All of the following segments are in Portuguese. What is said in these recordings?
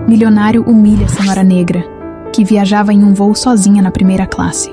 Milionário humilha a senhora negra, que viajava em um voo sozinha na primeira classe.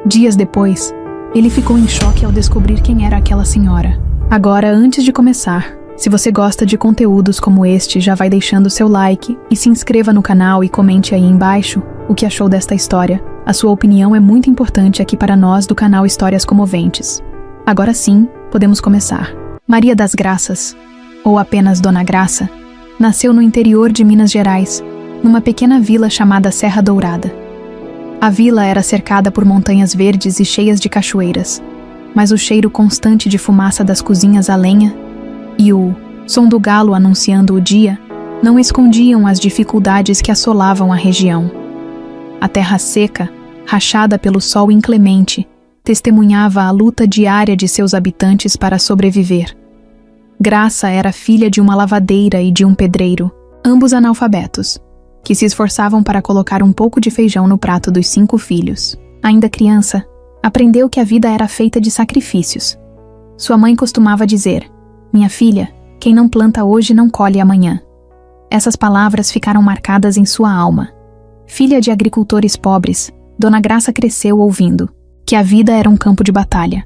Dias depois, ele ficou em choque ao descobrir quem era aquela senhora. Agora, antes de começar, se você gosta de conteúdos como este, já vai deixando seu like e se inscreva no canal e comente aí embaixo o que achou desta história. A sua opinião é muito importante aqui para nós do canal Histórias Comoventes. Agora sim, podemos começar. Maria das Graças, ou apenas Dona Graça, nasceu no interior de Minas Gerais, numa pequena vila chamada Serra Dourada. A vila era cercada por montanhas verdes e cheias de cachoeiras, mas o cheiro constante de fumaça das cozinhas a lenha e o som do galo anunciando o dia não escondiam as dificuldades que assolavam a região. A terra seca, rachada pelo sol inclemente, testemunhava a luta diária de seus habitantes para sobreviver. Graça era filha de uma lavadeira e de um pedreiro, ambos analfabetos, que se esforçavam para colocar um pouco de feijão no prato dos 5 filhos. Ainda criança, aprendeu que a vida era feita de sacrifícios. Sua mãe costumava dizer: "Minha filha, quem não planta hoje não colhe amanhã." Essas palavras ficaram marcadas em sua alma. Filha de agricultores pobres, Dona Graça cresceu ouvindo que a vida era um campo de batalha.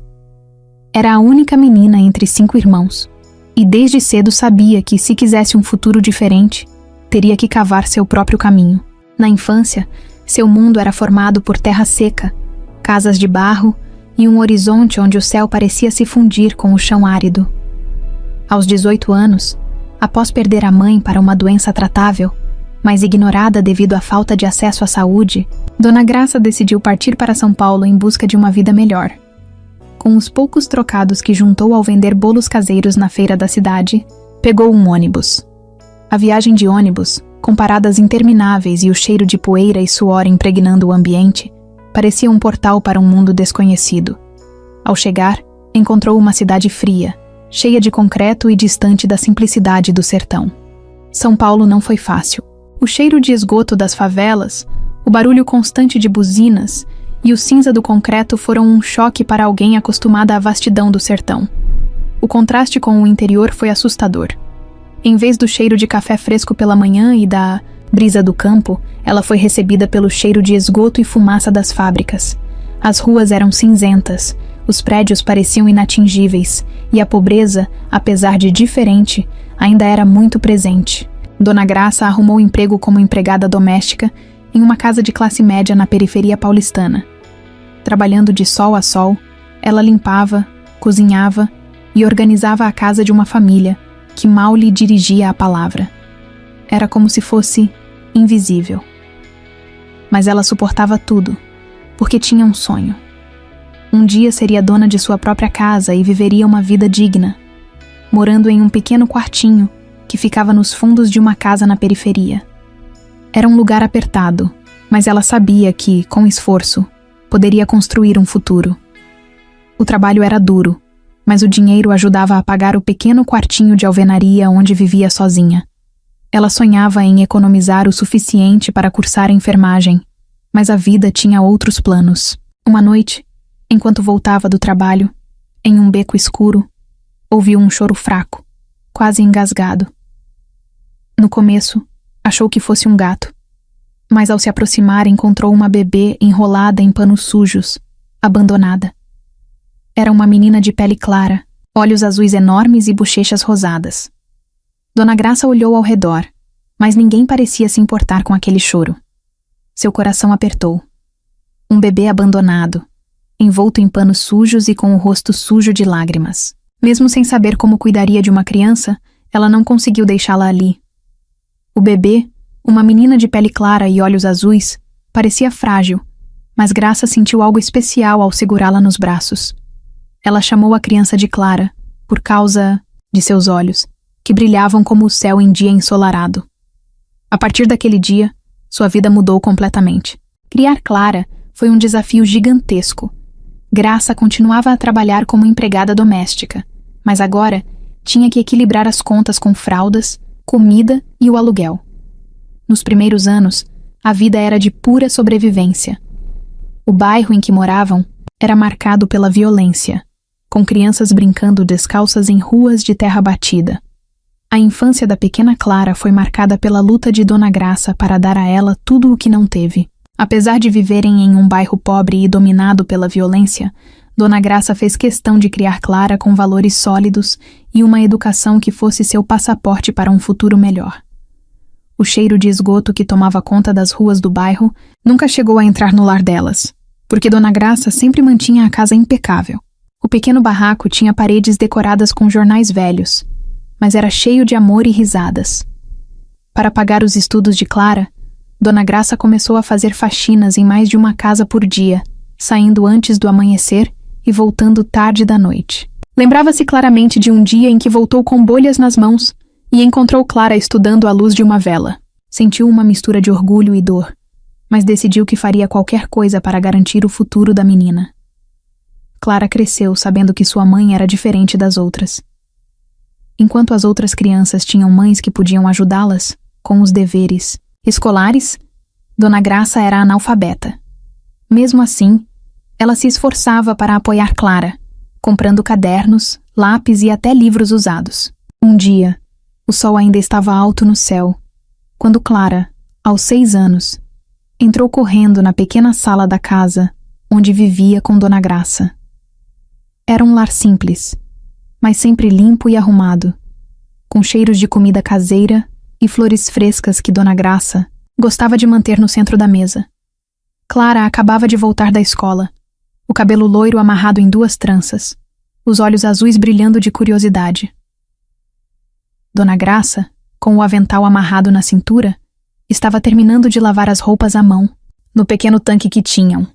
Era a única menina entre 5 irmãos, e desde cedo sabia que, se quisesse um futuro diferente, teria que cavar seu próprio caminho. Na infância, seu mundo era formado por terra seca, casas de barro e um horizonte onde o céu parecia se fundir com o chão árido. Aos 18 anos, após perder a mãe para uma doença tratável, mas ignorada devido à falta de acesso à saúde, Dona Graça decidiu partir para São Paulo em busca de uma vida melhor. Com os poucos trocados que juntou ao vender bolos caseiros na feira da cidade, pegou um ônibus. A viagem de ônibus, com paradas intermináveis e o cheiro de poeira e suor impregnando o ambiente, parecia um portal para um mundo desconhecido. Ao chegar, encontrou uma cidade fria, cheia de concreto e distante da simplicidade do sertão. São Paulo não foi fácil. O cheiro de esgoto das favelas, o barulho constante de buzinas e o cinza do concreto foram um choque para alguém acostumada à vastidão do sertão. O contraste com o interior foi assustador. Em vez do cheiro de café fresco pela manhã e da brisa do campo, ela foi recebida pelo cheiro de esgoto e fumaça das fábricas. As ruas eram cinzentas, os prédios pareciam inatingíveis, e a pobreza, apesar de diferente, ainda era muito presente. Dona Graça arrumou emprego como empregada doméstica em uma casa de classe média na periferia paulistana. Trabalhando de sol a sol, ela limpava, cozinhava e organizava a casa de uma família que mal lhe dirigia a palavra. Era como se fosse invisível. Mas ela suportava tudo, porque tinha um sonho. Um dia seria dona de sua própria casa e viveria uma vida digna, morando em um pequeno quartinho que ficava nos fundos de uma casa na periferia. Era um lugar apertado, mas ela sabia que, com esforço, poderia construir um futuro. O trabalho era duro, mas o dinheiro ajudava a pagar o pequeno quartinho de alvenaria onde vivia sozinha. Ela sonhava em economizar o suficiente para cursar enfermagem, mas a vida tinha outros planos. Uma noite, enquanto voltava do trabalho, em um beco escuro, ouviu um choro fraco, quase engasgado. No começo, achou que fosse um gato, mas ao se aproximar encontrou uma bebê enrolada em panos sujos, abandonada. Era uma menina de pele clara, olhos azuis enormes e bochechas rosadas. Dona Graça olhou ao redor, mas ninguém parecia se importar com aquele choro. Seu coração apertou. Um bebê abandonado, envolto em panos sujos e com o rosto sujo de lágrimas. Mesmo sem saber como cuidaria de uma criança, ela não conseguiu deixá-la ali. O bebê, uma menina de pele clara e olhos azuis, parecia frágil, mas Graça sentiu algo especial ao segurá-la nos braços. Ela chamou a criança de Clara, por causa de seus olhos, que brilhavam como o céu em dia ensolarado. A partir daquele dia, sua vida mudou completamente. Criar Clara foi um desafio gigantesco. Graça continuava a trabalhar como empregada doméstica, mas agora tinha que equilibrar as contas com fraldas, comida e o aluguel. Nos primeiros anos, a vida era de pura sobrevivência. O bairro em que moravam era marcado pela violência, com crianças brincando descalças em ruas de terra batida. A infância da pequena Clara foi marcada pela luta de Dona Graça para dar a ela tudo o que não teve. Apesar de viverem em um bairro pobre e dominado pela violência, Dona Graça fez questão de criar Clara com valores sólidos e uma educação que fosse seu passaporte para um futuro melhor. O cheiro de esgoto que tomava conta das ruas do bairro nunca chegou a entrar no lar delas, porque Dona Graça sempre mantinha a casa impecável. O pequeno barraco tinha paredes decoradas com jornais velhos, mas era cheio de amor e risadas. Para pagar os estudos de Clara, Dona Graça começou a fazer faxinas em mais de uma casa por dia, saindo antes do amanhecer e voltando tarde da noite. Lembrava-se claramente de um dia em que voltou com bolhas nas mãos e encontrou Clara estudando à luz de uma vela. Sentiu uma mistura de orgulho e dor, mas decidiu que faria qualquer coisa para garantir o futuro da menina. Clara cresceu sabendo que sua mãe era diferente das outras. Enquanto as outras crianças tinham mães que podiam ajudá-las com os deveres escolares, Dona Graça era analfabeta. Mesmo assim, ela se esforçava para apoiar Clara, comprando cadernos, lápis e até livros usados. Um dia, o sol ainda estava alto no céu, quando Clara, aos 6 anos, entrou correndo na pequena sala da casa onde vivia com Dona Graça. Era um lar simples, mas sempre limpo e arrumado, com cheiros de comida caseira e flores frescas que Dona Graça gostava de manter no centro da mesa. Clara acabava de voltar da escola, o cabelo loiro amarrado em 2 tranças, os olhos azuis brilhando de curiosidade. Dona Graça, com o avental amarrado na cintura, estava terminando de lavar as roupas à mão, no pequeno tanque que tinham.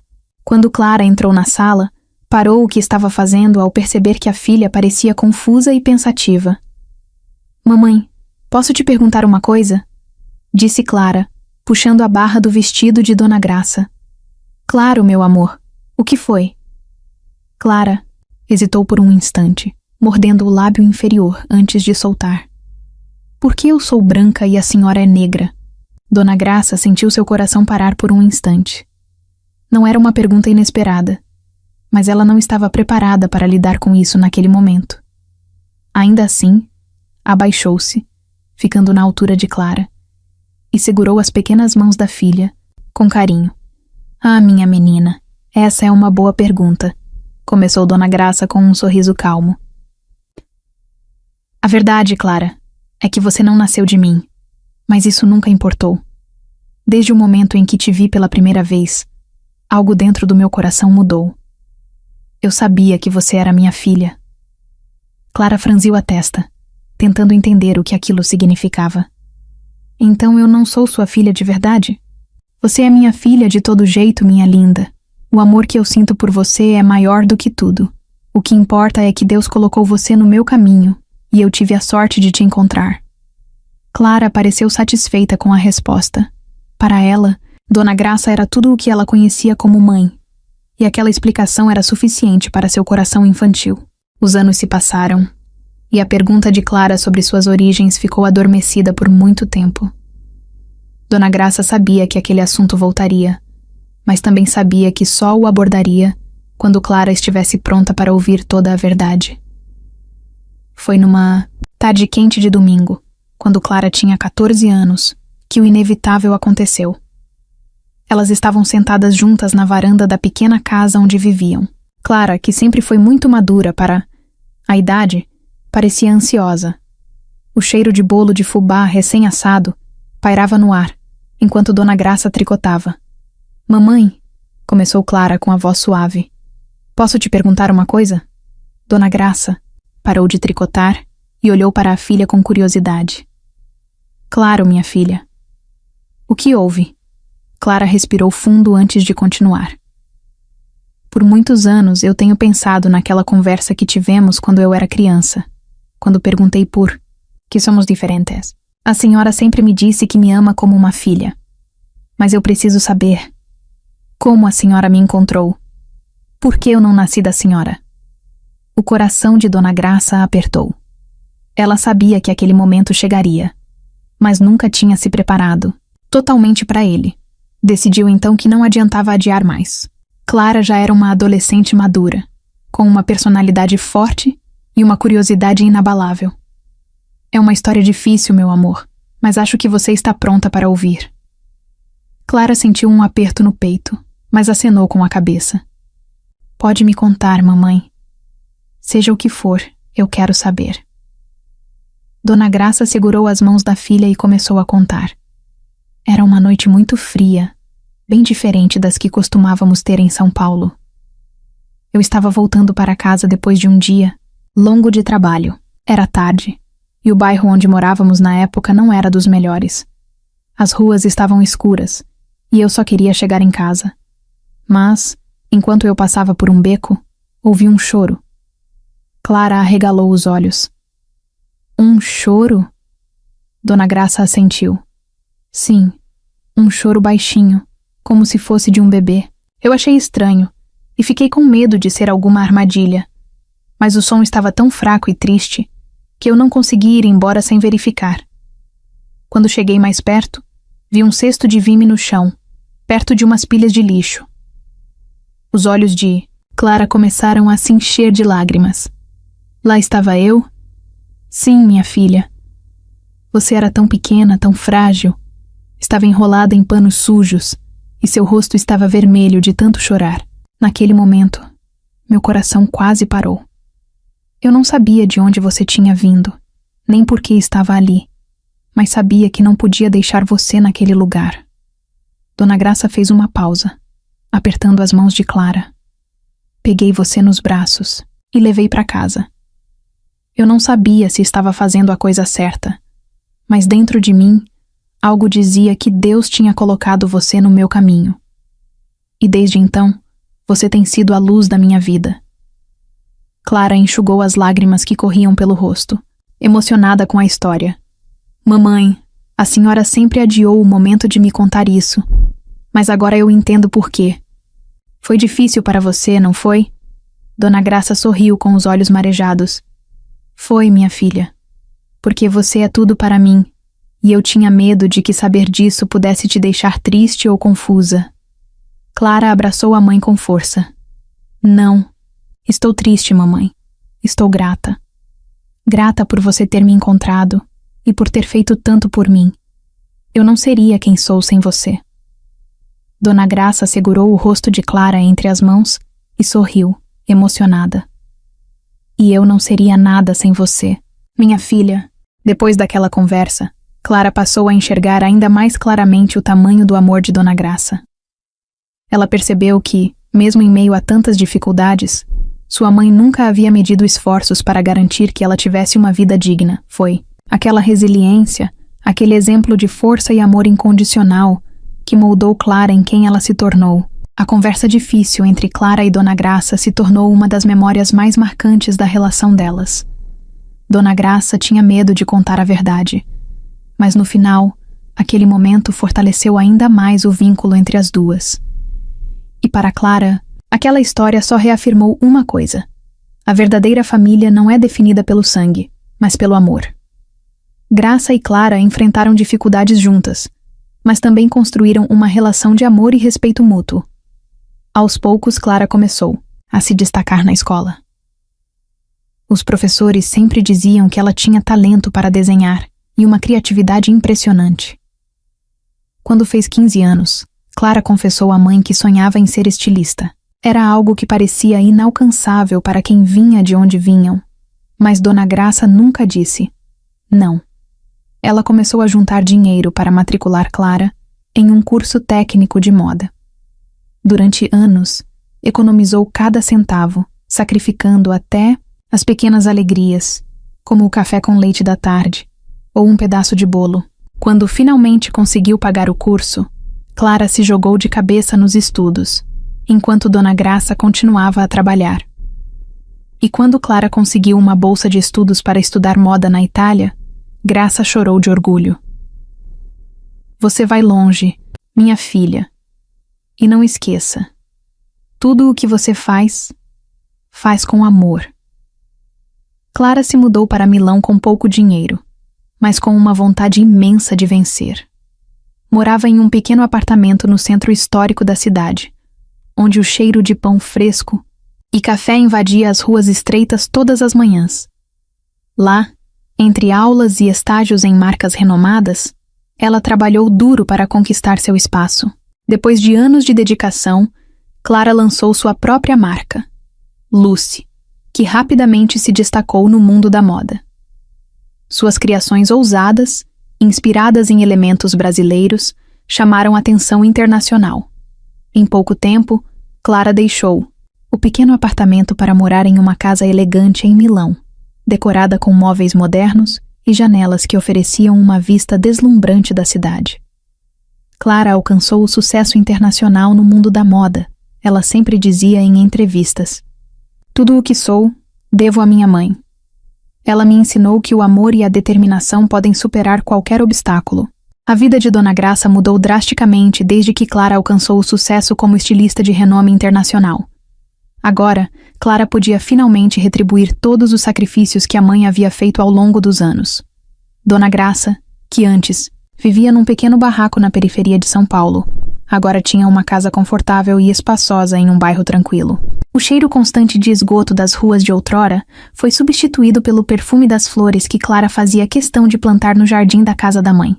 Quando Clara entrou na sala, parou o que estava fazendo ao perceber que a filha parecia confusa e pensativa. "Mamãe, posso te perguntar uma coisa?" disse Clara, puxando a barra do vestido de Dona Graça. "Claro, meu amor. O que foi?" Clara hesitou por um instante, mordendo o lábio inferior antes de soltar. "Por que eu sou branca e a senhora é negra?" Dona Graça sentiu seu coração parar por um instante. Não era uma pergunta inesperada, mas ela não estava preparada para lidar com isso naquele momento. Ainda assim, abaixou-se, ficando na altura de Clara, e segurou as pequenas mãos da filha, com carinho. "Ah, minha menina, essa é uma boa pergunta", começou Dona Graça com um sorriso calmo. "A verdade, Clara, é que você não nasceu de mim, mas isso nunca importou. Desde o momento em que te vi pela primeira vez, algo dentro do meu coração mudou. Eu sabia que você era minha filha." Clara franziu a testa, tentando entender o que aquilo significava. "Então eu não sou sua filha de verdade? Você é minha filha de todo jeito, minha linda. O amor que eu sinto por você é maior do que tudo. O que importa é que Deus colocou você no meu caminho e eu tive a sorte de te encontrar." Clara pareceu satisfeita com a resposta. Para ela, Dona Graça era tudo o que ela conhecia como mãe, e aquela explicação era suficiente para seu coração infantil. Os anos se passaram, e a pergunta de Clara sobre suas origens ficou adormecida por muito tempo. Dona Graça sabia que aquele assunto voltaria, mas também sabia que só o abordaria quando Clara estivesse pronta para ouvir toda a verdade. Foi numa tarde quente de domingo, quando Clara tinha 14 anos, que o inevitável aconteceu. Elas estavam sentadas juntas na varanda da pequena casa onde viviam. Clara, que sempre foi muito madura para a idade, parecia ansiosa. O cheiro de bolo de fubá recém-assado pairava no ar, enquanto Dona Graça tricotava. "Mamãe", começou Clara com a voz suave, "posso te perguntar uma coisa?" Dona Graça parou de tricotar e olhou para a filha com curiosidade. "Claro, minha filha." "O que houve?" Clara respirou fundo antes de continuar. "Por muitos anos eu tenho pensado naquela conversa que tivemos quando eu era criança, quando perguntei por que somos diferentes. A senhora sempre me disse que me ama como uma filha. Mas eu preciso saber como a senhora me encontrou. Por que eu não nasci da senhora?" O coração de Dona Graça apertou. Ela sabia que aquele momento chegaria, mas nunca tinha se preparado totalmente para ele. Decidiu então que não adiantava adiar mais. Clara já era uma adolescente madura, com uma personalidade forte e uma curiosidade inabalável. É uma história difícil, meu amor, mas acho que você está pronta para ouvir. Clara sentiu um aperto no peito, mas acenou com a cabeça. Pode me contar, mamãe. Seja o que for, eu quero saber. Dona Graça segurou as mãos da filha e começou a contar. Era uma noite muito fria, bem diferente das que costumávamos ter em São Paulo. Eu estava voltando para casa depois de um dia longo de trabalho. Era tarde, e o bairro onde morávamos na época não era dos melhores. As ruas estavam escuras, e eu só queria chegar em casa. Mas, enquanto eu passava por um beco, ouvi um choro. Clara arregalou os olhos. Um choro? Dona Graça assentiu. Sim, um choro baixinho, como se fosse de um bebê. Eu achei estranho, e fiquei com medo de ser alguma armadilha. Mas o som estava tão fraco e triste, que eu não consegui ir embora sem verificar. Quando cheguei mais perto, vi um cesto de vime no chão, perto de umas pilhas de lixo. Os olhos de Clara começaram a se encher de lágrimas. Lá estava eu? Sim, minha filha. Você era tão pequena, tão frágil. Estava enrolada em panos sujos, e seu rosto estava vermelho de tanto chorar. Naquele momento, meu coração quase parou. Eu não sabia de onde você tinha vindo, nem por que estava ali, mas sabia que não podia deixar você naquele lugar. Dona Graça fez uma pausa, apertando as mãos de Clara. Peguei você nos braços e levei para casa. Eu não sabia se estava fazendo a coisa certa, mas dentro de mim, algo dizia que Deus tinha colocado você no meu caminho. E desde então, você tem sido a luz da minha vida. Clara enxugou as lágrimas que corriam pelo rosto, emocionada com a história. Mamãe, a senhora sempre adiou o momento de me contar isso, mas agora eu entendo por quê. Foi difícil para você, não foi? Dona Graça sorriu com os olhos marejados. Foi, minha filha, porque você é tudo para mim, e eu tinha medo de que saber disso pudesse te deixar triste ou confusa. Clara abraçou a mãe com força. Não, estou triste, mamãe. Estou grata. Grata por você ter me encontrado e por ter feito tanto por mim. Eu não seria quem sou sem você. Dona Graça segurou o rosto de Clara entre as mãos e sorriu, emocionada. E eu não seria nada sem você, minha filha. Depois daquela conversa, Clara passou a enxergar ainda mais claramente o tamanho do amor de Dona Graça. Ela percebeu que, mesmo em meio a tantas dificuldades, sua mãe nunca havia medido esforços para garantir que ela tivesse uma vida digna. Foi aquela resiliência, aquele exemplo de força e amor incondicional que moldou Clara em quem ela se tornou. A conversa difícil entre Clara e Dona Graça se tornou uma das memórias mais marcantes da relação delas. Dona Graça tinha medo de contar a verdade, mas no final, aquele momento fortaleceu ainda mais o vínculo entre as duas. E para Clara, aquela história só reafirmou uma coisa: a verdadeira família não é definida pelo sangue, mas pelo amor. Graça e Clara enfrentaram dificuldades juntas, mas também construíram uma relação de amor e respeito mútuo. Aos poucos, Clara começou a se destacar na escola. Os professores sempre diziam que ela tinha talento para desenhar e uma criatividade impressionante. Quando fez 15 anos, Clara confessou à mãe que sonhava em ser estilista. Era algo que parecia inalcançável para quem vinha de onde vinham, mas Dona Graça nunca disse não. Ela começou a juntar dinheiro para matricular Clara em um curso técnico de moda. Durante anos, economizou cada centavo, sacrificando até as pequenas alegrias, como o café com leite da tarde ou um pedaço de bolo. Quando finalmente conseguiu pagar o curso, Clara se jogou de cabeça nos estudos, enquanto Dona Graça continuava a trabalhar. E quando Clara conseguiu uma bolsa de estudos para estudar moda na Itália, Graça chorou de orgulho. Você vai longe, minha filha. E não esqueça, tudo o que você faz, faz com amor. Clara se mudou para Milão com pouco dinheiro, mas com uma vontade imensa de vencer. Morava em um pequeno apartamento no centro histórico da cidade, onde o cheiro de pão fresco e café invadia as ruas estreitas todas as manhãs. Lá, Entre aulas e estágios em marcas renomadas, ela trabalhou duro para conquistar seu espaço. Depois de anos de dedicação, Clara lançou sua própria marca, Lucy, que rapidamente se destacou no mundo da moda. Suas criações ousadas, inspiradas em elementos brasileiros, chamaram atenção internacional. Em pouco tempo, Clara deixou o pequeno apartamento para morar em uma casa elegante em Milão, decorada com móveis modernos e janelas que ofereciam uma vista deslumbrante da cidade. Clara alcançou o sucesso internacional no mundo da moda. Ela sempre dizia em entrevistas: "Tudo o que sou, devo à minha mãe. Ela me ensinou que o amor e a determinação podem superar qualquer obstáculo." A vida de Dona Graça mudou drasticamente desde que Clara alcançou o sucesso como estilista de renome internacional. Agora, Clara podia finalmente retribuir todos os sacrifícios que a mãe havia feito ao longo dos anos. Dona Graça, que antes vivia num pequeno barraco na periferia de São Paulo, agora tinha uma casa confortável e espaçosa em um bairro tranquilo. O cheiro constante de esgoto das ruas de outrora foi substituído pelo perfume das flores que Clara fazia questão de plantar no jardim da casa da mãe.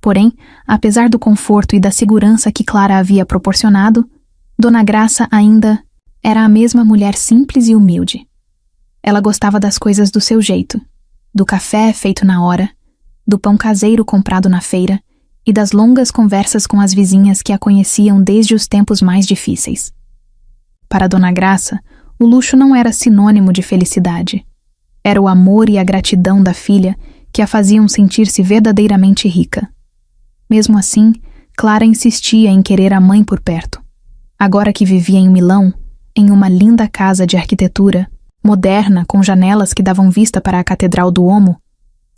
Porém, apesar do conforto e da segurança que Clara havia proporcionado, Dona Graça ainda era a mesma mulher simples e humilde. Ela gostava das coisas do seu jeito, do café feito na hora, do pão caseiro comprado na feira e das longas conversas com as vizinhas que a conheciam desde os tempos mais difíceis. Para Dona Graça, o luxo não era sinônimo de felicidade. Era o amor e a gratidão da filha que a faziam sentir-se verdadeiramente rica. Mesmo assim, Clara insistia em querer a mãe por perto. Agora que vivia em Milão, em uma linda casa de arquitetura, moderna, com janelas que davam vista para a Catedral do Duomo,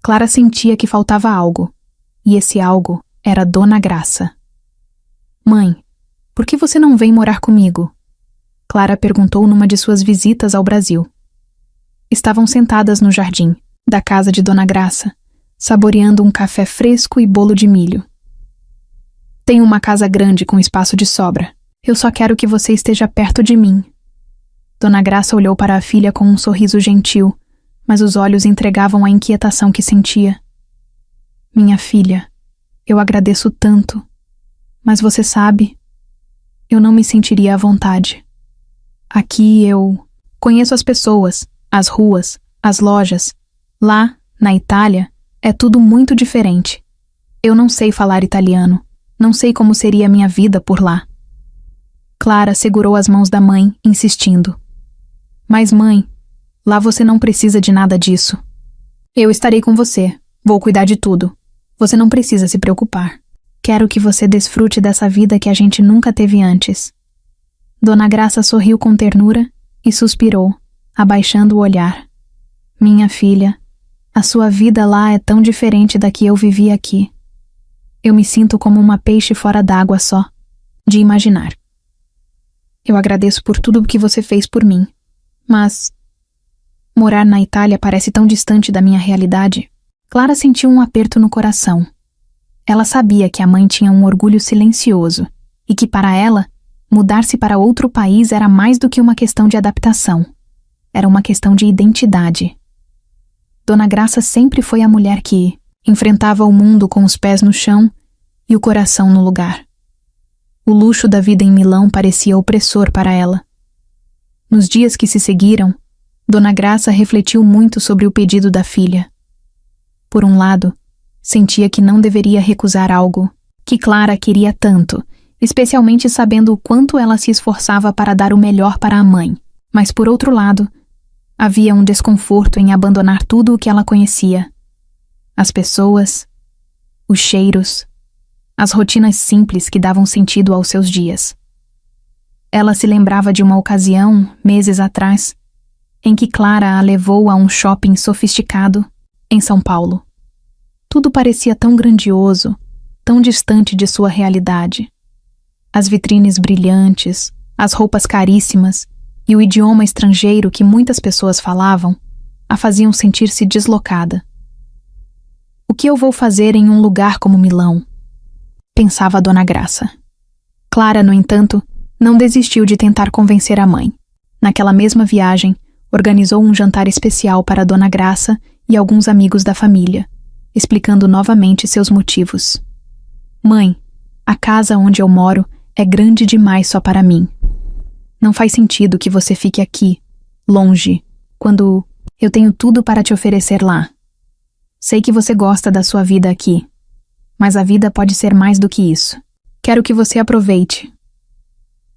Clara sentia que faltava algo, e esse algo era Dona Graça. "Mãe, por que você não vem morar comigo?" Clara perguntou numa de suas visitas ao Brasil. Estavam sentadas no jardim da casa de Dona Graça, saboreando um café fresco e bolo de milho. "Tenho uma casa grande com espaço de sobra. Eu só quero que você esteja perto de mim." Dona Graça olhou para a filha com um sorriso gentil, mas os olhos entregavam a inquietação que sentia. "Minha filha, eu agradeço tanto, mas você sabe, eu não me sentiria à vontade. Aqui eu conheço as pessoas, as ruas, as lojas. Lá, na Itália, é tudo muito diferente. Eu não sei falar italiano, não sei como seria a minha vida por lá." Clara segurou as mãos da mãe, insistindo. "Mas mãe, lá você não precisa de nada disso. Eu estarei com você, vou cuidar de tudo. Você não precisa se preocupar. Quero que você desfrute dessa vida que a gente nunca teve antes." Dona Graça sorriu com ternura e suspirou, abaixando o olhar. "Minha filha, a sua vida lá é tão diferente da que eu vivi aqui. Eu me sinto como uma peixe fora d'água só, de imaginar. Eu agradeço por tudo o que você fez por mim, mas morar na Itália parece tão distante da minha realidade." Clara sentiu um aperto no coração. Ela sabia que a mãe tinha um orgulho silencioso e que, para ela, mudar-se para outro país era mais do que uma questão de adaptação. Era uma questão de identidade. Dona Graça sempre foi a mulher que enfrentava o mundo com os pés no chão e o coração no lugar. O luxo da vida em Milão parecia opressor para ela. Nos dias que se seguiram, Dona Graça refletiu muito sobre o pedido da filha. Por um lado, sentia que não deveria recusar algo que Clara queria tanto, especialmente sabendo o quanto ela se esforçava para dar o melhor para a mãe. Mas por outro lado, havia um desconforto em abandonar tudo o que ela conhecia. As pessoas, os cheiros, as rotinas simples que davam sentido aos seus dias. Ela se lembrava de uma ocasião, meses atrás, em que Clara a levou a um shopping sofisticado em São Paulo. Tudo parecia tão grandioso, tão distante de sua realidade. As vitrines brilhantes, as roupas caríssimas e o idioma estrangeiro que muitas pessoas falavam a faziam sentir-se deslocada. "O que eu vou fazer em um lugar como Milão?" pensava Dona Graça. Clara, no entanto, não desistiu de tentar convencer a mãe. Naquela mesma viagem, organizou um jantar especial para Dona Graça e alguns amigos da família, explicando novamente seus motivos. Mãe, a casa onde eu moro é grande demais só para mim. Não faz sentido que você fique aqui, longe, quando eu tenho tudo para te oferecer lá. Sei que você gosta da sua vida aqui, mas a vida pode ser mais do que isso. Quero que você aproveite.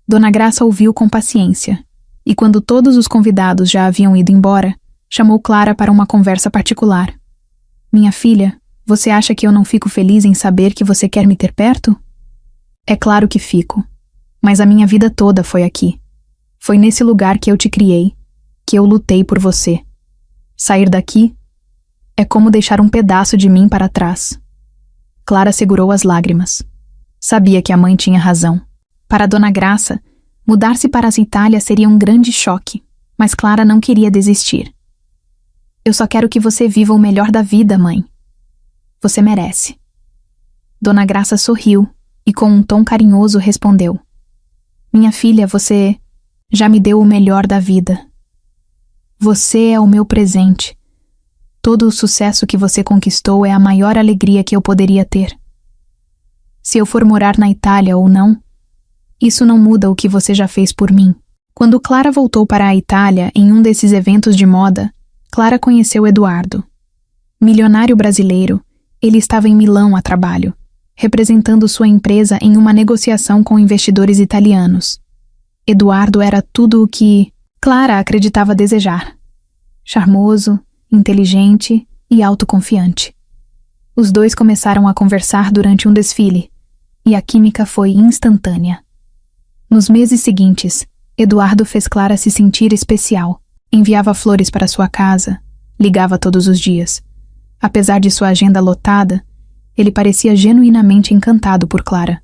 Dona Graça ouviu com paciência, e quando todos os convidados já haviam ido embora, chamou Clara para uma conversa particular. Minha filha, você acha que eu não fico feliz em saber que você quer me ter perto? É claro que fico, mas a minha vida toda foi aqui. Foi nesse lugar que eu te criei, que eu lutei por você. Sair daqui é como deixar um pedaço de mim para trás. Clara segurou as lágrimas. Sabia que a mãe tinha razão. Para Dona Graça, mudar-se para a Itália seria um grande choque, mas Clara não queria desistir. Eu só quero que você viva o melhor da vida, mãe. Você merece. Dona Graça sorriu e com um tom carinhoso respondeu: Minha filha, você já me deu o melhor da vida. Você é o meu presente. Todo o sucesso que você conquistou é a maior alegria que eu poderia ter. Se eu for morar na Itália ou não, isso não muda o que você já fez por mim. Quando Clara voltou para a Itália em um desses eventos de moda, Clara conheceu Eduardo. Milionário brasileiro, ele estava em Milão a trabalho, representando sua empresa em uma negociação com investidores italianos. Eduardo era tudo o que Clara acreditava desejar. Charmoso, inteligente e autoconfiante. Os dois começaram a conversar durante um desfile, e a química foi instantânea. Nos meses seguintes, Eduardo fez Clara se sentir especial. Enviava flores para sua casa, ligava todos os dias. Apesar de sua agenda lotada, ele parecia genuinamente encantado por Clara.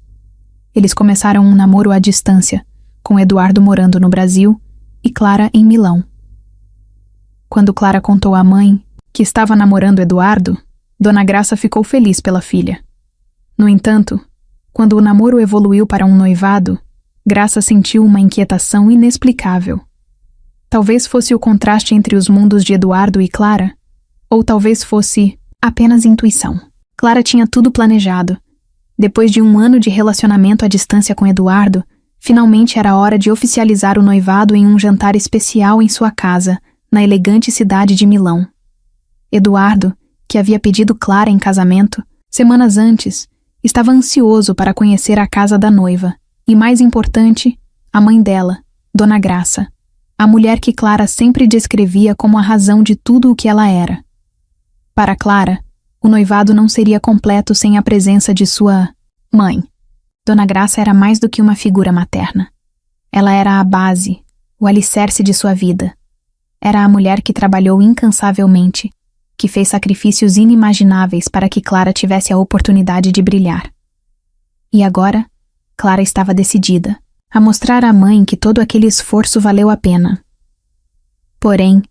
Eles começaram um namoro à distância, com Eduardo morando no Brasil e Clara em Milão. Quando Clara contou à mãe que estava namorando Eduardo, Dona Graça ficou feliz pela filha. No entanto, quando o namoro evoluiu para um noivado, Graça sentiu uma inquietação inexplicável. Talvez fosse o contraste entre os mundos de Eduardo e Clara, ou talvez fosse apenas intuição. Clara tinha tudo planejado. Depois de um ano de relacionamento à distância com Eduardo, finalmente era hora de oficializar o noivado em um jantar especial em sua casa, na elegante cidade de Milão. Eduardo, que havia pedido Clara em casamento, semanas antes, estava ansioso para conhecer a casa da noiva, e mais importante, a mãe dela, Dona Graça, a mulher que Clara sempre descrevia como a razão de tudo o que ela era. Para Clara, o noivado não seria completo sem a presença de sua mãe. Dona Graça era mais do que uma figura materna. Ela era a base, o alicerce de sua vida. Era a mulher que trabalhou incansavelmente, que fez sacrifícios inimagináveis para que Clara tivesse a oportunidade de brilhar. E agora, Clara estava decidida a mostrar à mãe que todo aquele esforço valeu a pena. Porém,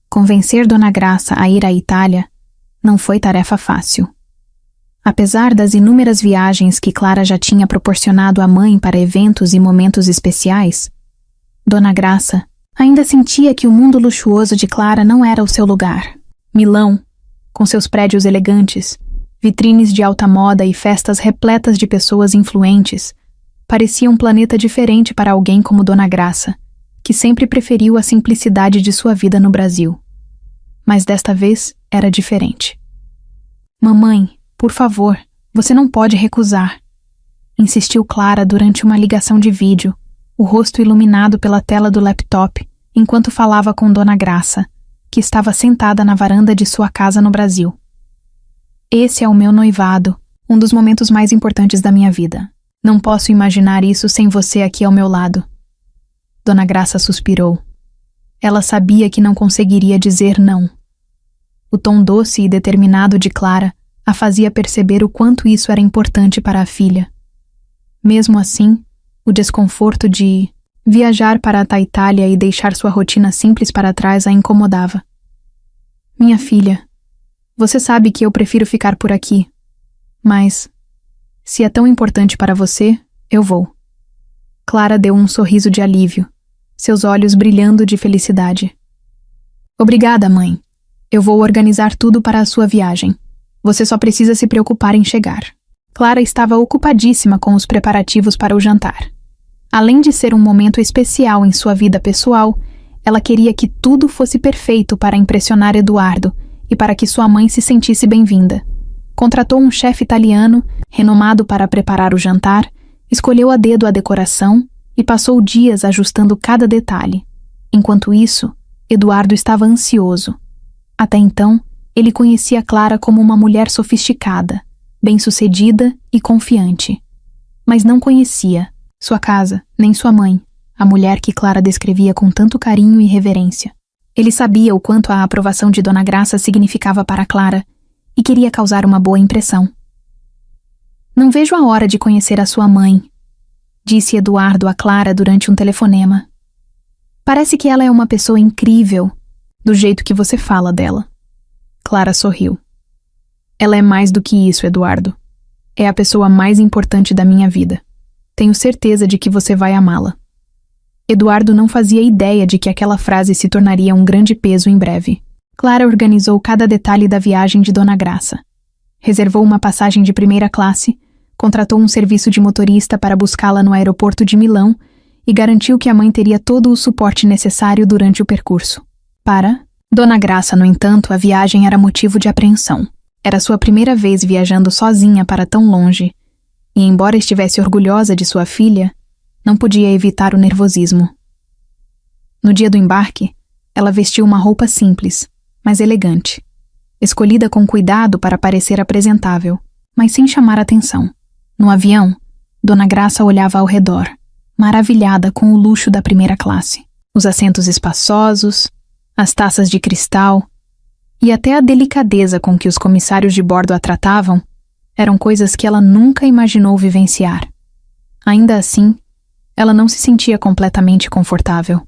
convencer Dona Graça a ir à Itália não foi tarefa fácil. Apesar das inúmeras viagens que Clara já tinha proporcionado à mãe para eventos e momentos especiais, Dona Graça ainda sentia que o mundo luxuoso de Clara não era o seu lugar. Milão, com seus prédios elegantes, vitrines de alta moda e festas repletas de pessoas influentes, parecia um planeta diferente para alguém como Dona Graça, que sempre preferiu a simplicidade de sua vida no Brasil. Mas desta vez era diferente. Mamãe, por favor, você não pode recusar, insistiu Clara durante uma ligação de vídeo, o rosto iluminado pela tela do laptop, enquanto falava com Dona Graça, que estava sentada na varanda de sua casa no Brasil. Esse é o meu noivado, um dos momentos mais importantes da minha vida. Não posso imaginar isso sem você aqui ao meu lado. Dona Graça suspirou. Ela sabia que não conseguiria dizer não. O tom doce e determinado de Clara a fazia perceber o quanto isso era importante para a filha. Mesmo assim, o desconforto de viajar para a Itália e deixar sua rotina simples para trás a incomodava. Minha filha, você sabe que eu prefiro ficar por aqui, mas se é tão importante para você, eu vou. Clara deu um sorriso de alívio, seus olhos brilhando de felicidade. Obrigada, mãe. Eu vou organizar tudo para a sua viagem. Você só precisa se preocupar em chegar. Clara estava ocupadíssima com os preparativos para o jantar. Além de ser um momento especial em sua vida pessoal, ela queria que tudo fosse perfeito para impressionar Eduardo e para que sua mãe se sentisse bem-vinda. Contratou um chefe italiano, renomado para preparar o jantar, escolheu a dedo a decoração e passou dias ajustando cada detalhe. Enquanto isso, Eduardo estava ansioso. Até então, ele conhecia Clara como uma mulher sofisticada, bem-sucedida e confiante. Mas não conhecia sua casa, nem sua mãe, a mulher que Clara descrevia com tanto carinho e reverência. Ele sabia o quanto a aprovação de Dona Graça significava para Clara e queria causar uma boa impressão. Não vejo a hora de conhecer a sua mãe, disse Eduardo a Clara durante um telefonema. Parece que ela é uma pessoa incrível, do jeito que você fala dela. Clara sorriu. Ela é mais do que isso, Eduardo. É a pessoa mais importante da minha vida. Tenho certeza de que você vai amá-la. Eduardo não fazia ideia de que aquela frase se tornaria um grande peso em breve. Clara organizou cada detalhe da viagem de Dona Graça. Reservou uma passagem de primeira classe, contratou um serviço de motorista para buscá-la no aeroporto de Milão e garantiu que a mãe teria todo o suporte necessário durante o percurso. Para Dona Graça, no entanto, a viagem era motivo de apreensão. Era sua primeira vez viajando sozinha para tão longe, e embora estivesse orgulhosa de sua filha, não podia evitar o nervosismo. No dia do embarque, ela vestiu uma roupa simples, mas elegante, escolhida com cuidado para parecer apresentável, mas sem chamar atenção. No avião, Dona Graça olhava ao redor, maravilhada com o luxo da primeira classe. Os assentos espaçosos, as taças de cristal e até a delicadeza com que os comissários de bordo a tratavam eram coisas que ela nunca imaginou vivenciar. Ainda assim, ela não se sentia completamente confortável.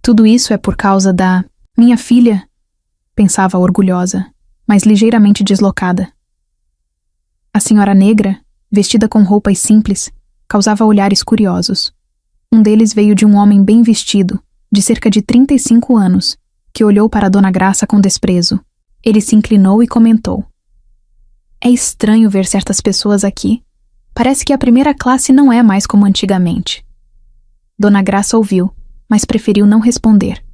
Tudo isso é por causa da minha filha, pensava orgulhosa, mas ligeiramente deslocada. A senhora negra, vestida com roupas simples, causava olhares curiosos. Um deles veio de um homem bem vestido, de cerca de 35 anos, que olhou para Dona Graça com desprezo. Ele se inclinou e comentou: "É estranho ver certas pessoas aqui. Parece que a primeira classe não é mais como antigamente." Dona Graça ouviu, mas preferiu não responder.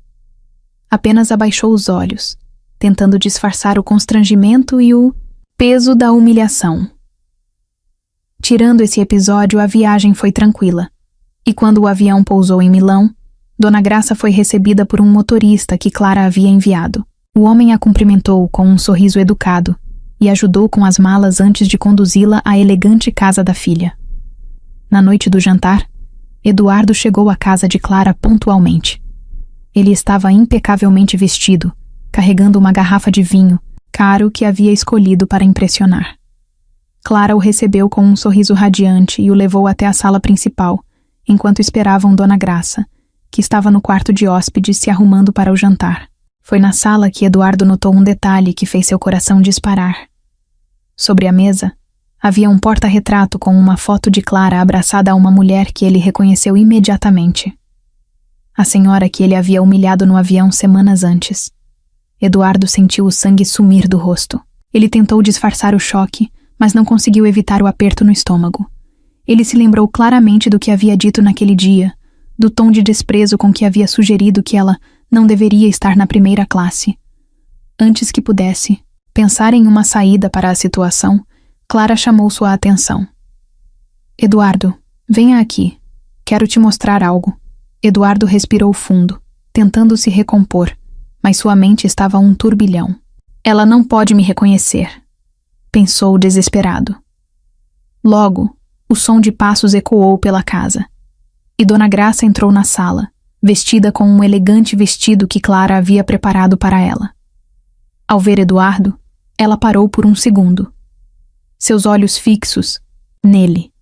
Apenas abaixou os olhos, tentando disfarçar o constrangimento e o peso da humilhação. Tirando esse episódio, a viagem foi tranquila. E quando o avião pousou em Milão, Dona Graça foi recebida por um motorista que Clara havia enviado. O homem a cumprimentou com um sorriso educado e ajudou com as malas antes de conduzi-la à elegante casa da filha. Na noite do jantar, Eduardo chegou à casa de Clara pontualmente. Ele estava impecavelmente vestido, carregando uma garrafa de vinho, caro que havia escolhido para impressionar. Clara o recebeu com um sorriso radiante e o levou até a sala principal, enquanto esperavam Dona Graça, que estava no quarto de hóspedes se arrumando para o jantar. Foi na sala que Eduardo notou um detalhe que fez seu coração disparar. Sobre a mesa, havia um porta-retrato com uma foto de Clara abraçada a uma mulher que ele reconheceu imediatamente. A senhora que ele havia humilhado no avião semanas antes. Eduardo sentiu o sangue sumir do rosto. Ele tentou disfarçar o choque, mas não conseguiu evitar o aperto no estômago. Ele se lembrou claramente do que havia dito naquele dia, do tom de desprezo com que havia sugerido que ela não deveria estar na primeira classe. Antes que pudesse pensar em uma saída para a situação, Clara chamou sua atenção. "Eduardo, venha aqui. Quero te mostrar algo." Eduardo respirou fundo, tentando se recompor, mas sua mente estava um turbilhão. "Ela não pode me reconhecer", pensou desesperado. Logo, o som de passos ecoou pela casa, e Dona Graça entrou na sala, vestida com um elegante vestido que Clara havia preparado para ela. Ao ver Eduardo, ela parou por um segundo. Seus olhos fixos nele.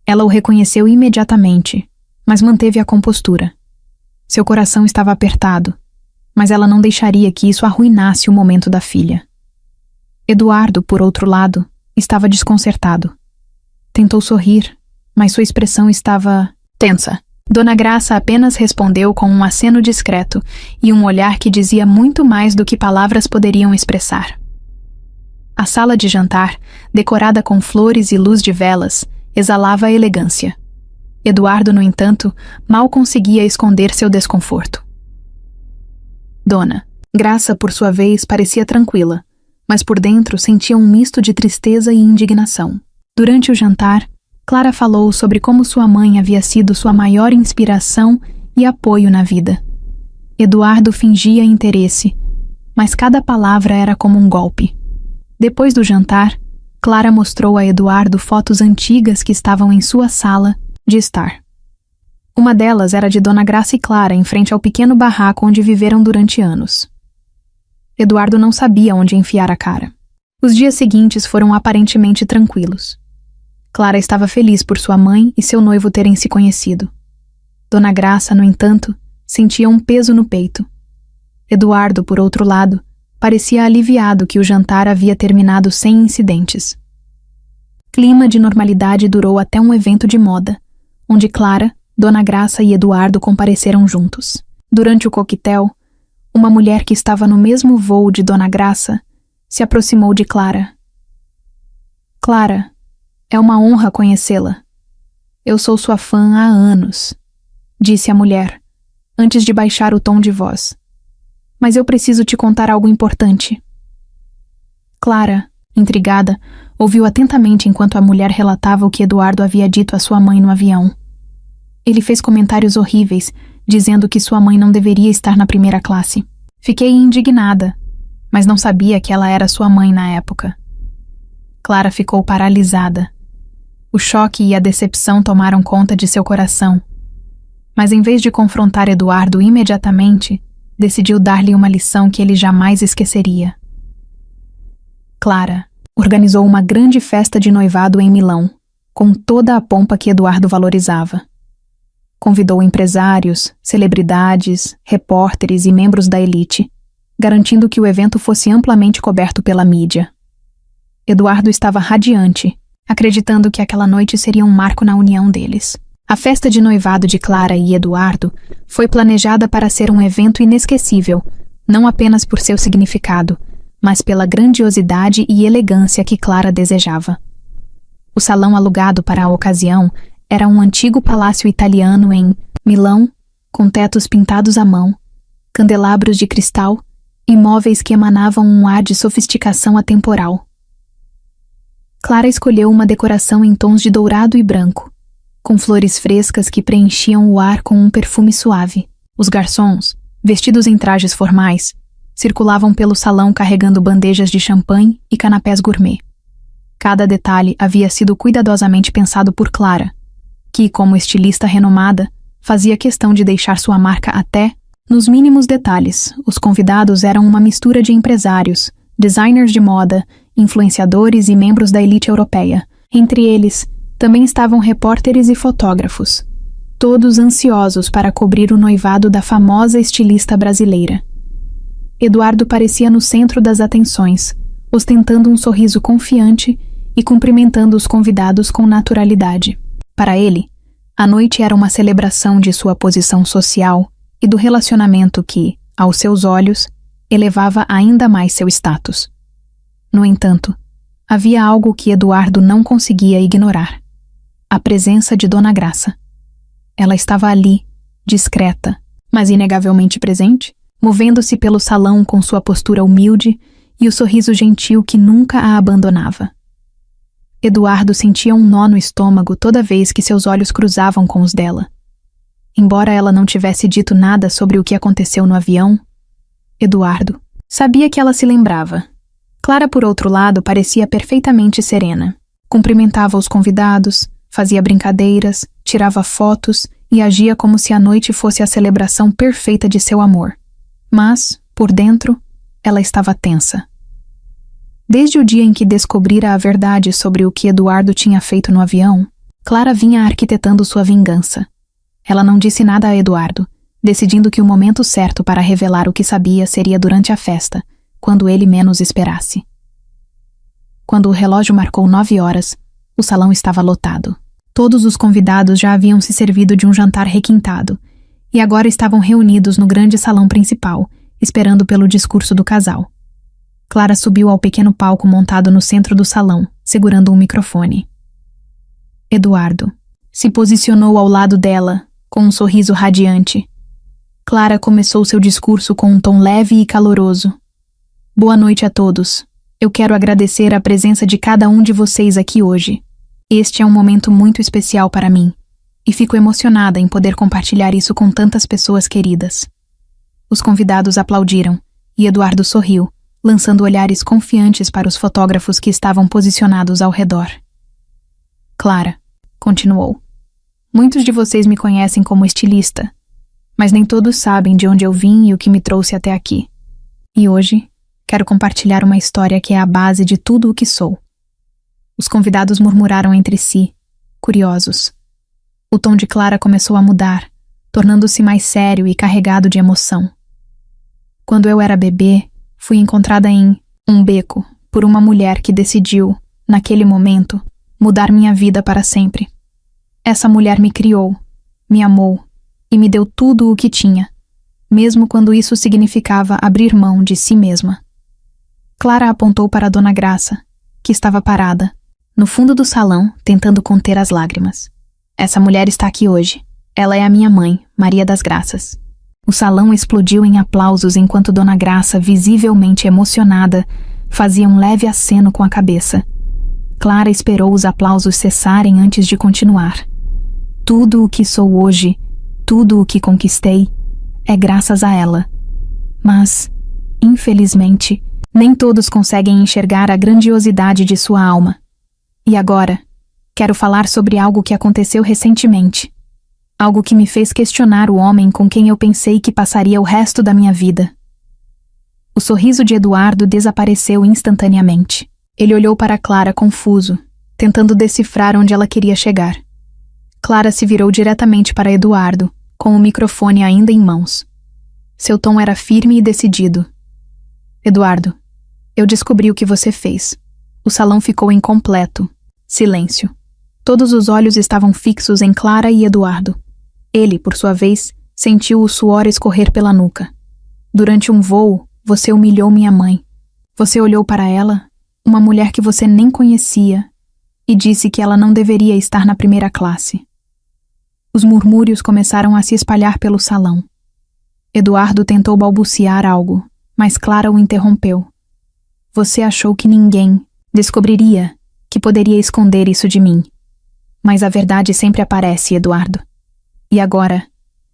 Ela o reconheceu imediatamente, mas manteve a compostura. Seu coração estava apertado, mas ela não deixaria que isso arruinasse o momento da filha. Eduardo, por outro lado, estava desconcertado. Tentou sorrir, mas sua expressão estava tensa. Dona Graça apenas respondeu com um aceno discreto e um olhar que dizia muito mais do que palavras poderiam expressar. A sala de jantar, decorada com flores e luz de velas, exalava elegância. Eduardo, no entanto, mal conseguia esconder seu desconforto. Dona Graça, por sua vez, parecia tranquila, mas por dentro sentia um misto de tristeza e indignação. Durante o jantar, Clara falou sobre como sua mãe havia sido sua maior inspiração e apoio na vida. Eduardo fingia interesse, mas cada palavra era como um golpe. Depois do jantar, Clara mostrou a Eduardo fotos antigas que estavam em sua sala de estar. Uma delas era de Dona Graça e Clara em frente ao pequeno barraco onde viveram durante anos. Eduardo não sabia onde enfiar a cara. Os dias seguintes foram aparentemente tranquilos. Clara estava feliz por sua mãe e seu noivo terem se conhecido. Dona Graça, no entanto, sentia um peso no peito. Eduardo, por outro lado, parecia aliviado que o jantar havia terminado sem incidentes. Clima de normalidade durou até um evento de moda, onde Clara, Dona Graça e Eduardo compareceram juntos. Durante o coquetel, uma mulher que estava no mesmo voo de Dona Graça se aproximou de Clara. Clara, é uma honra conhecê-la. Eu sou sua fã há anos, disse a mulher, antes de baixar o tom de voz. Mas eu preciso te contar algo importante. Clara, intrigada, ouviu atentamente enquanto a mulher relatava o que Eduardo havia dito à sua mãe no avião. Ele fez comentários horríveis, dizendo que sua mãe não deveria estar na primeira classe. Fiquei indignada, mas não sabia que ela era sua mãe na época. Clara ficou paralisada. O choque e a decepção tomaram conta de seu coração. Mas em vez de confrontar Eduardo imediatamente, decidiu dar-lhe uma lição que ele jamais esqueceria. Clara organizou uma grande festa de noivado em Milão, com toda a pompa que Eduardo valorizava. Convidou empresários, celebridades, repórteres e membros da elite, garantindo que o evento fosse amplamente coberto pela mídia. Eduardo estava radiante, acreditando que aquela noite seria um marco na união deles. A festa de noivado de Clara e Eduardo foi planejada para ser um evento inesquecível, não apenas por seu significado, mas pela grandiosidade e elegância que Clara desejava. O salão alugado para a ocasião era um antigo palácio italiano em Milão, com tetos pintados à mão, candelabros de cristal e móveis que emanavam um ar de sofisticação atemporal. Clara escolheu uma decoração em tons de dourado e branco, com flores frescas que preenchiam o ar com um perfume suave. Os garçons, vestidos em trajes formais, circulavam pelo salão carregando bandejas de champanhe e canapés gourmet. Cada detalhe havia sido cuidadosamente pensado por Clara, que, como estilista renomada, fazia questão de deixar sua marca até nos mínimos detalhes. Os convidados eram uma mistura de empresários, designers de moda, influenciadores e membros da elite europeia. Entre eles, também estavam repórteres e fotógrafos, todos ansiosos para cobrir o noivado da famosa estilista brasileira. Eduardo parecia no centro das atenções, ostentando um sorriso confiante e cumprimentando os convidados com naturalidade. Para ele, a noite era uma celebração de sua posição social e do relacionamento que, aos seus olhos, elevava ainda mais seu status. No entanto, havia algo que Eduardo não conseguia ignorar: a presença de Dona Graça. Ela estava ali, discreta, mas inegavelmente presente, movendo-se pelo salão com sua postura humilde e o sorriso gentil que nunca a abandonava. Eduardo sentia um nó no estômago toda vez que seus olhos cruzavam com os dela. Embora ela não tivesse dito nada sobre o que aconteceu no avião, Eduardo sabia que ela se lembrava. Clara, por outro lado, parecia perfeitamente serena. Cumprimentava os convidados, fazia brincadeiras, tirava fotos e agia como se a noite fosse a celebração perfeita de seu amor. Mas, por dentro, ela estava tensa. Desde o dia em que descobrira a verdade sobre o que Eduardo tinha feito no avião, Clara vinha arquitetando sua vingança. Ela não disse nada a Eduardo, decidindo que o momento certo para revelar o que sabia seria durante a festa, quando ele menos esperasse. Quando o relógio marcou 9 horas, o salão estava lotado. Todos os convidados já haviam se servido de um jantar requintado e agora estavam reunidos no grande salão principal, esperando pelo discurso do casal. Clara subiu ao pequeno palco montado no centro do salão, segurando um microfone. Eduardo se posicionou ao lado dela, com um sorriso radiante. Clara começou seu discurso com um tom leve e caloroso. Boa noite a todos. Eu quero agradecer a presença de cada um de vocês aqui hoje. Este é um momento muito especial para mim, e fico emocionada em poder compartilhar isso com tantas pessoas queridas. Os convidados aplaudiram, e Eduardo sorriu, lançando olhares confiantes para os fotógrafos que estavam posicionados ao redor. Clara continuou. Muitos de vocês me conhecem como estilista, mas nem todos sabem de onde eu vim e o que me trouxe até aqui. E hoje, quero compartilhar uma história que é a base de tudo o que sou. Os convidados murmuraram entre si, curiosos. O tom de Clara começou a mudar, tornando-se mais sério e carregado de emoção. Quando eu era bebê, fui encontrada em um beco por uma mulher que decidiu, naquele momento, mudar minha vida para sempre. Essa mulher me criou, me amou e me deu tudo o que tinha, mesmo quando isso significava abrir mão de si mesma. Clara apontou para a Dona Graça, que estava parada, no fundo do salão, tentando conter as lágrimas. Essa mulher está aqui hoje. Ela é a minha mãe, Maria das Graças. O salão explodiu em aplausos enquanto Dona Graça, visivelmente emocionada, fazia um leve aceno com a cabeça. Clara esperou os aplausos cessarem antes de continuar. Tudo o que sou hoje, tudo o que conquistei, é graças a ela. Mas, infelizmente, nem todos conseguem enxergar a grandiosidade de sua alma. E agora, quero falar sobre algo que aconteceu recentemente. Algo que me fez questionar o homem com quem eu pensei que passaria o resto da minha vida. O sorriso de Eduardo desapareceu instantaneamente. Ele olhou para Clara confuso, tentando decifrar onde ela queria chegar. Clara se virou diretamente para Eduardo, com o microfone ainda em mãos. Seu tom era firme e decidido. Eduardo, eu descobri o que você fez. O salão ficou incompleto. Silêncio. Todos os olhos estavam fixos em Clara e Eduardo. Ele, por sua vez, sentiu o suor escorrer pela nuca. Durante um voo, você humilhou minha mãe. Você olhou para ela, uma mulher que você nem conhecia, e disse que ela não deveria estar na primeira classe. Os murmúrios começaram a se espalhar pelo salão. Eduardo tentou balbuciar algo, mas Clara o interrompeu. Você achou que ninguém descobriria que poderia esconder isso de mim. Mas a verdade sempre aparece, Eduardo. E agora,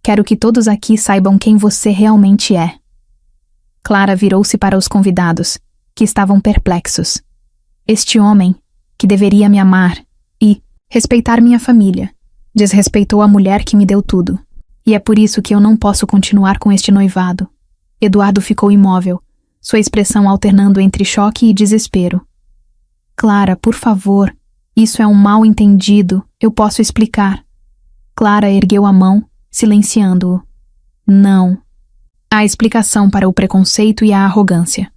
quero que todos aqui saibam quem você realmente é. Clara virou-se para os convidados, que estavam perplexos. Este homem, que deveria me amar e respeitar minha família, desrespeitou a mulher que me deu tudo. E é por isso que eu não posso continuar com este noivado. Eduardo ficou imóvel, sua expressão alternando entre choque e desespero. Clara, por favor, isso é um mal-entendido, eu posso explicar. Clara ergueu a mão, silenciando-o. Não. Há explicação para o preconceito e a arrogância.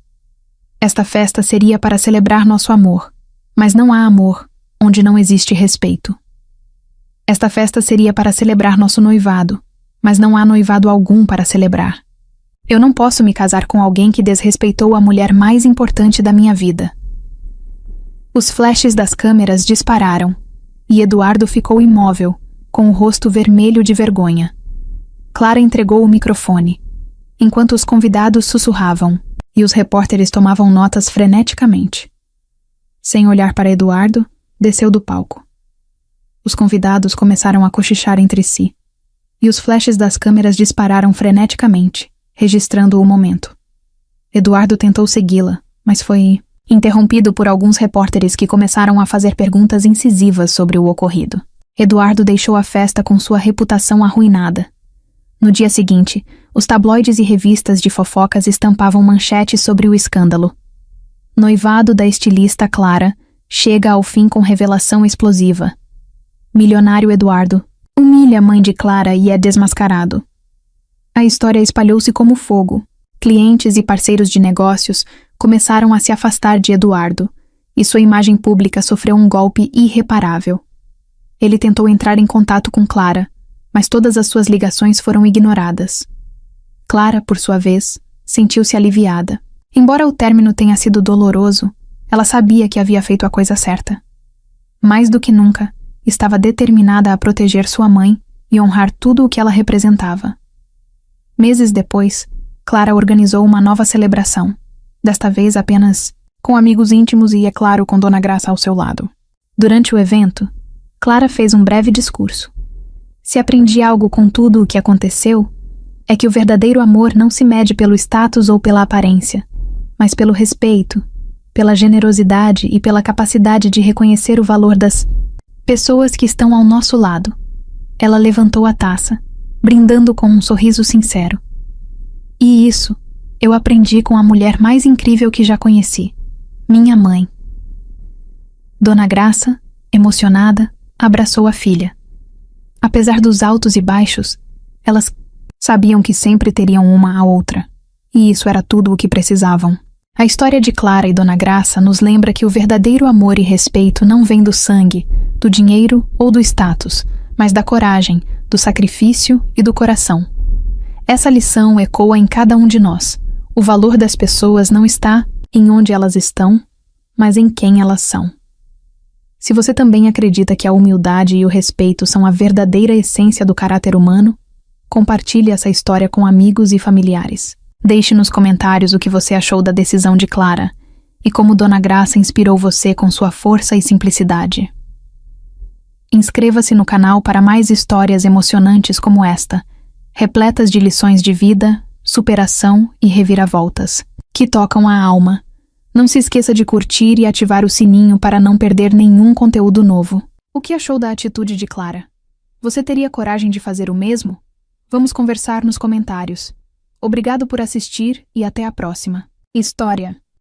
Esta festa seria para celebrar nosso amor, mas não há amor onde não existe respeito. Esta festa seria para celebrar nosso noivado, mas não há noivado algum para celebrar. Eu não posso me casar com alguém que desrespeitou a mulher mais importante da minha vida. Os flashes das câmeras dispararam, e Eduardo ficou imóvel, com o rosto vermelho de vergonha. Clara entregou o microfone, enquanto os convidados sussurravam, e os repórteres tomavam notas freneticamente. Sem olhar para Eduardo, desceu do palco. Os convidados começaram a cochichar entre si, e os flashes das câmeras dispararam freneticamente, registrando o momento. Eduardo tentou segui-la, mas foi interrompido por alguns repórteres que começaram a fazer perguntas incisivas sobre o ocorrido. Eduardo deixou a festa com sua reputação arruinada. No dia seguinte, os tabloides e revistas de fofocas estampavam manchetes sobre o escândalo. Noivado da estilista Clara chega ao fim com revelação explosiva. Milionário Eduardo humilha a mãe de Clara e é desmascarado. A história espalhou-se como fogo. Clientes e parceiros de negócios começaram a se afastar de Eduardo, e sua imagem pública sofreu um golpe irreparável. Ele tentou entrar em contato com Clara, mas todas as suas ligações foram ignoradas. Clara, por sua vez, sentiu-se aliviada. Embora o término tenha sido doloroso, ela sabia que havia feito a coisa certa. Mais do que nunca, estava determinada a proteger sua mãe e honrar tudo o que ela representava. Meses depois, Clara organizou uma nova celebração, desta vez apenas com amigos íntimos e, é claro, com Dona Graça ao seu lado. Durante o evento, Clara fez um breve discurso. Se aprendi algo com tudo o que aconteceu, é que o verdadeiro amor não se mede pelo status ou pela aparência, mas pelo respeito, pela generosidade e pela capacidade de reconhecer o valor das pessoas que estão ao nosso lado. Ela levantou a taça, brindando com um sorriso sincero. E isso eu aprendi com a mulher mais incrível que já conheci, minha mãe. Dona Graça, emocionada, abraçou a filha. Apesar dos altos e baixos, elas sabiam que sempre teriam uma a outra, e isso era tudo o que precisavam. A história de Clara e Dona Graça nos lembra que o verdadeiro amor e respeito não vem do sangue, do dinheiro ou do status, mas da coragem, do sacrifício e do coração. Essa lição ecoa em cada um de nós. O valor das pessoas não está em onde elas estão, mas em quem elas são. Se você também acredita que a humildade e o respeito são a verdadeira essência do caráter humano, compartilhe essa história com amigos e familiares. Deixe nos comentários o que você achou da decisão de Clara e como Dona Graça inspirou você com sua força e simplicidade. Inscreva-se no canal para mais histórias emocionantes como esta, repletas de lições de vida, superação e reviravoltas, que tocam a alma. Não se esqueça de curtir e ativar o sininho para não perder nenhum conteúdo novo. O que achou da atitude de Clara? Você teria coragem de fazer o mesmo? Vamos conversar nos comentários. Obrigado por assistir e até a próxima. História.